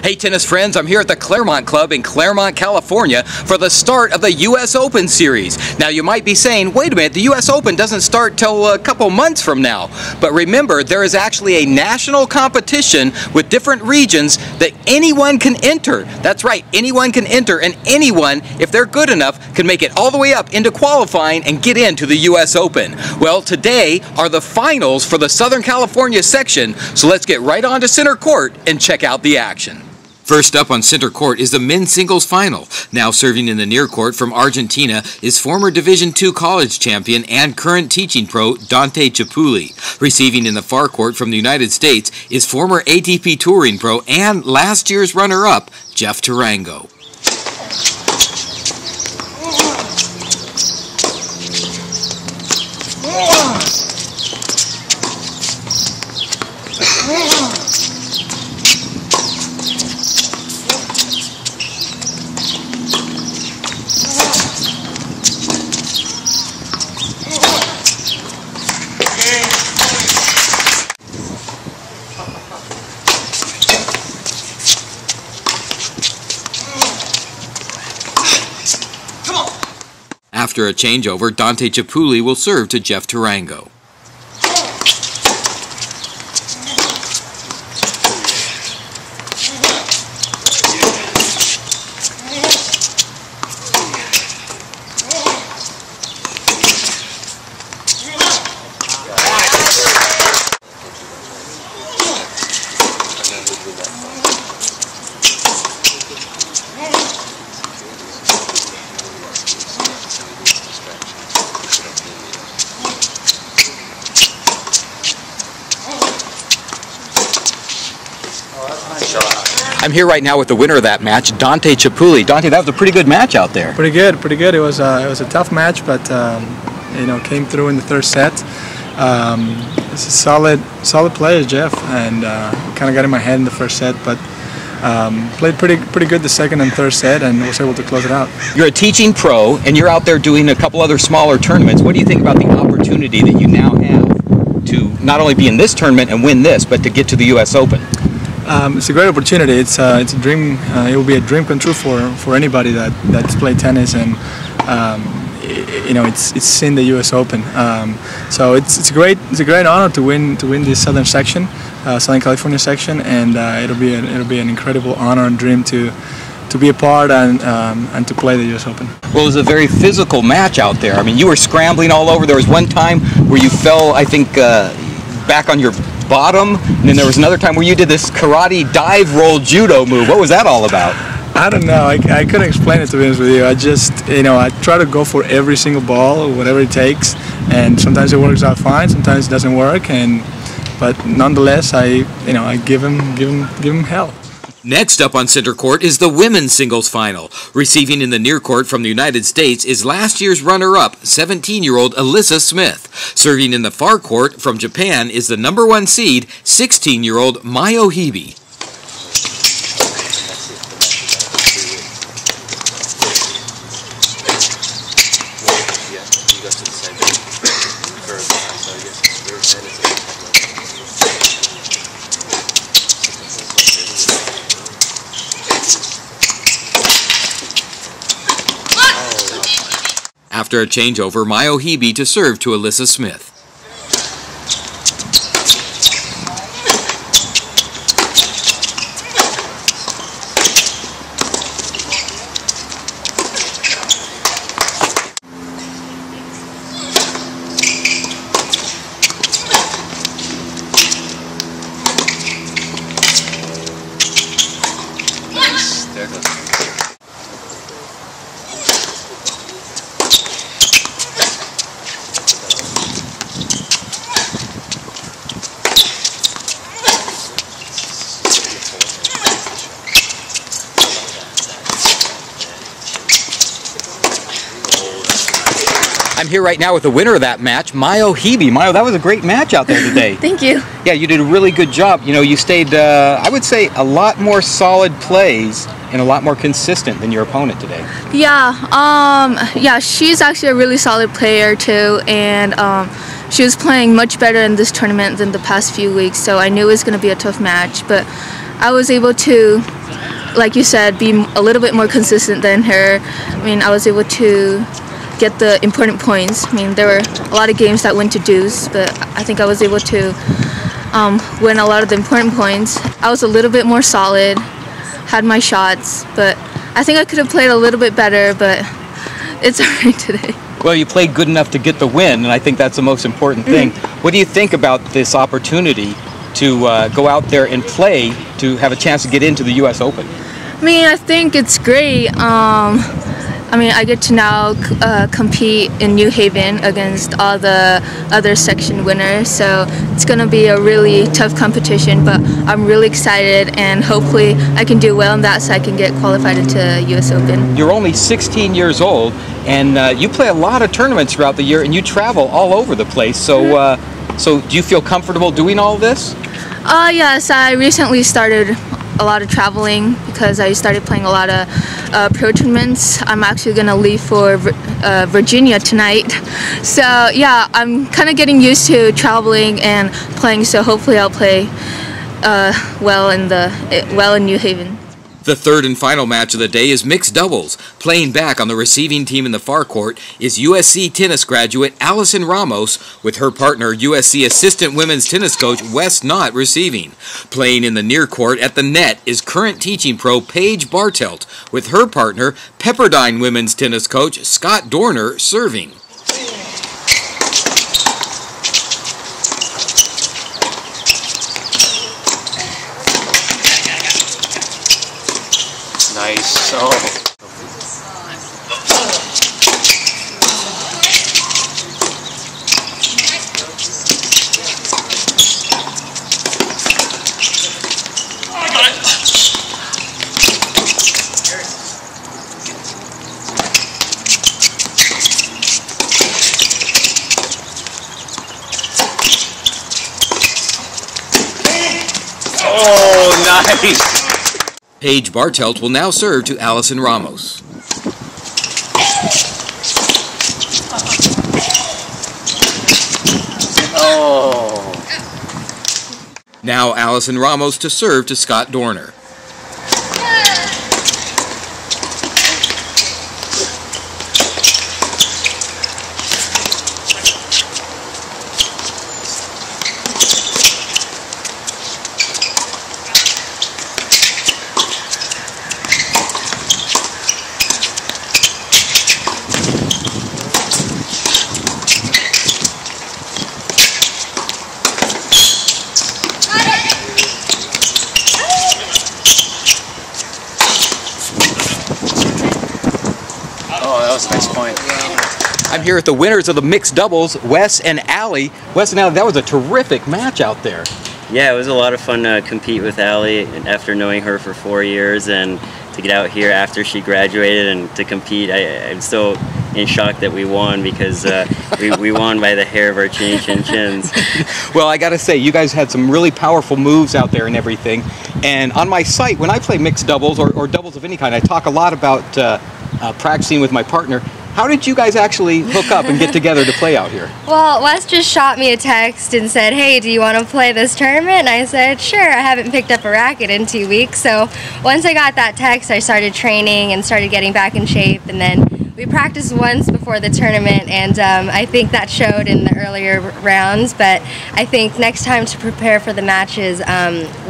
Hey tennis friends, I'm here at the Claremont Club in Claremont, California for the start of the US Open Series. Now you might be saying, wait a minute, the US Open doesn't start till a couple months from now. But remember, there is actually a national competition with different regions that anyone can enter. That's right, anyone can enter, and anyone, if they're good enough, can make it all the way up into qualifying and get into the US Open. Well, today are the finals for the Southern California section, so let's get right on to center court and check out the action. First up on center court is the men's singles final. Now serving in the near court from Argentina is former Division II college champion and current teaching pro Dante Chiapulli. Receiving in the far court from the United States is former ATP touring pro and last year's runner-up Jeff Tarango. After a changeover, Dante Chiapulli will serve to Jeff Tarango. I'm here right now with the winner of that match, Dante Chiapulli. Dante, that was a pretty good match out there. Pretty good. It was a tough match, but came through in the third set. It's a solid player, Jeff, and kind of got in my head in the first set, but played pretty good the second and third set, and was able to close it out. You're a teaching pro, and you're out there doing a couple other smaller tournaments. What do you think about the opportunity that you now have to not only be in this tournament and win this, but to get to the US Open? It's a great opportunity. It's a dream. It will be a dream come true for anybody that's played tennis, and it's in the US Open. So it's a great honor to win this Southern section, Southern California section, and it'll be an incredible honor and dream to be a part and to play the US Open. Well, it was a very physical match out there. I mean, you were scrambling all over. There was one time where you fell, I think, back on your bottom, and then there was another time where you did this karate dive roll judo move. What was that all about? I don't know. I couldn't explain it, to be honest with you. I just, I try to go for every single ball, whatever it takes, and sometimes it works out fine, sometimes it doesn't work, but nonetheless, I give him hell. Next up on center court is the women's singles final. Receiving in the near court from the United States is last year's runner-up, 17-year-old Alyssa Smith. Serving in the far court from Japan is the #1 seed, 16-year-old Mayo Hibi. After a changeover, Mayo Hibi to serve to Alyssa Smith. Nice. There it goes. I'm here right now with the winner of that match, Mayo Hibi. Mayo, that was a great match out there today. Thank you. Yeah, you did a really good job. You know, you stayed, I would say, a lot more solid plays and a lot more consistent than your opponent today. Yeah, she's actually a really solid player too, and she was playing much better in this tournament than the past few weeks, so I knew it was going to be a tough match, but I was able to like you said, be a little bit more consistent than her. I mean, I was able to get the important points. I mean, there were a lot of games that went to deuce, but I think I was able to win a lot of the important points. I was a little bit more solid, had my shots, but I think I could have played a little bit better, but it's all right today. Well, you played good enough to get the win, and I think that's the most important thing. What do you think about this opportunity to go out there and play to have a chance to get into the US Open? I mean, I think it's great. I mean, I get to now compete in New Haven against all the other section winners, so it's going to be a really tough competition, but I'm really excited, and hopefully I can do well in that so I can get qualified into US Open. You're only 16 years old, and you play a lot of tournaments throughout the year, and you travel all over the place, so so do you feel comfortable doing all this? Yes, I recently started a lot of traveling because I started playing a lot of pro tournaments. I'm actually going to leave for Virginia tonight. So yeah, I'm kind of getting used to traveling and playing, so hopefully I'll play well in New Haven. The third and final match of the day is mixed doubles. Playing back on the receiving team in the far court is USC tennis graduate Allison Ramos with her partner USC assistant women's tennis coach Wes Knott receiving. Playing in the near court at the net is current teaching pro Paige Bartelt with her partner Pepperdine women's tennis coach Scott Dorner serving. Nice. Oh, nice. Paige Bartelt will now serve to Allison Ramos. Oh. Now Allison Ramos to serve to Scott Dorner. Oh, that was a nice point. I'm here with the winners of the mixed doubles, Wes and Allie. Wes and Allie, that was a terrific match out there. Yeah, it was a lot of fun to compete with Allie after knowing her for 4 years, and to get out here after she graduated and to compete. I'm still in shock that we won, because we won by the hair of our chins. Well, I gotta say, you guys had some really powerful moves out there and everything. And on my site, when I play mixed doubles or doubles of any kind, I talk a lot about practicing with my partner. How did you guys actually hook up and get together to play out here? Well, Wes just shot me a text and said, hey, do you want to play this tournament? And I said, sure. I haven't picked up a racket in 2 weeks. So once I got that text, I started training and started getting back in shape. And then we practiced once before the tournament, and I think that showed in the earlier rounds. But I think next time to prepare for the matches,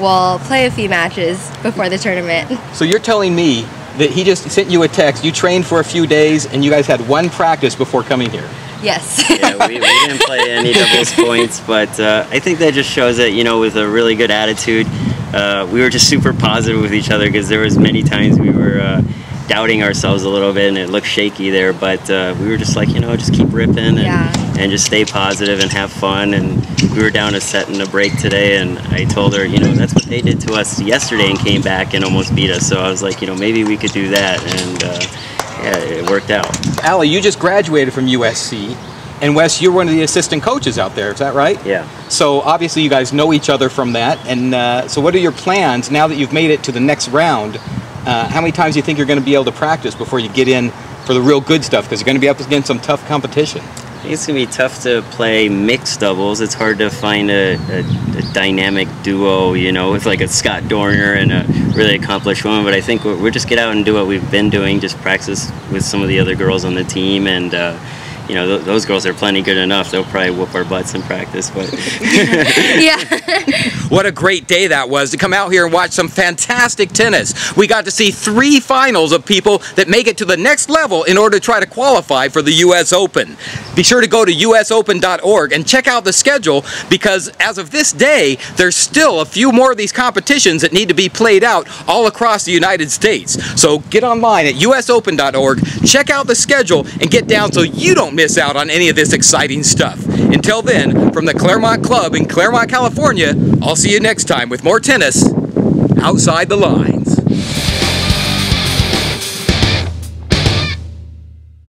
we'll play a few matches before the tournament. So you're telling me that he just sent you a text, you trained for a few days, and you guys had one practice before coming here? Yes. Yeah, we didn't play any doubles points, but I think that just shows that, you know, with a really good attitude, we were just super positive with each other, because there was many times we were doubting ourselves a little bit and it looked shaky there, but we were just like, you know, just keep ripping and just stay positive and have fun. And we were down a set in a break today, and I told her, you know, that's what they did to us yesterday and came back and almost beat us. So I was like, you know, maybe we could do that, and yeah, it worked out. Allie, you just graduated from USC, and Wes, you're one of the assistant coaches out there, is that right? Yeah. So obviously you guys know each other from that, and so what are your plans now that you've made it to the next round? How many times do you think you're going to be able to practice before you get in for the real good stuff? Because you're going to be up against some tough competition. think it's going to be tough to play mixed doubles. It's hard to find a dynamic duo, you know, with like a Scott Dorner and a really accomplished woman. But I think we'll just get out and do what we've been doing, just practice with some of the other girls on the team. And, you know, those girls are plenty good enough. They'll probably whoop our butts in practice. But Yeah. What a great day that was to come out here and watch some fantastic tennis. We got to see 3 finals of people that make it to the next level in order to try to qualify for the US Open. Be sure to go to usopen.org and check out the schedule, because as of this day, there's still a few more of these competitions that need to be played out all across the United States. So get online at usopen.org, check out the schedule, and get down so you don't miss out on any of this exciting stuff. Until then, from the Claremont Club in Claremont, California, I'll see you next time with more tennis outside the lines.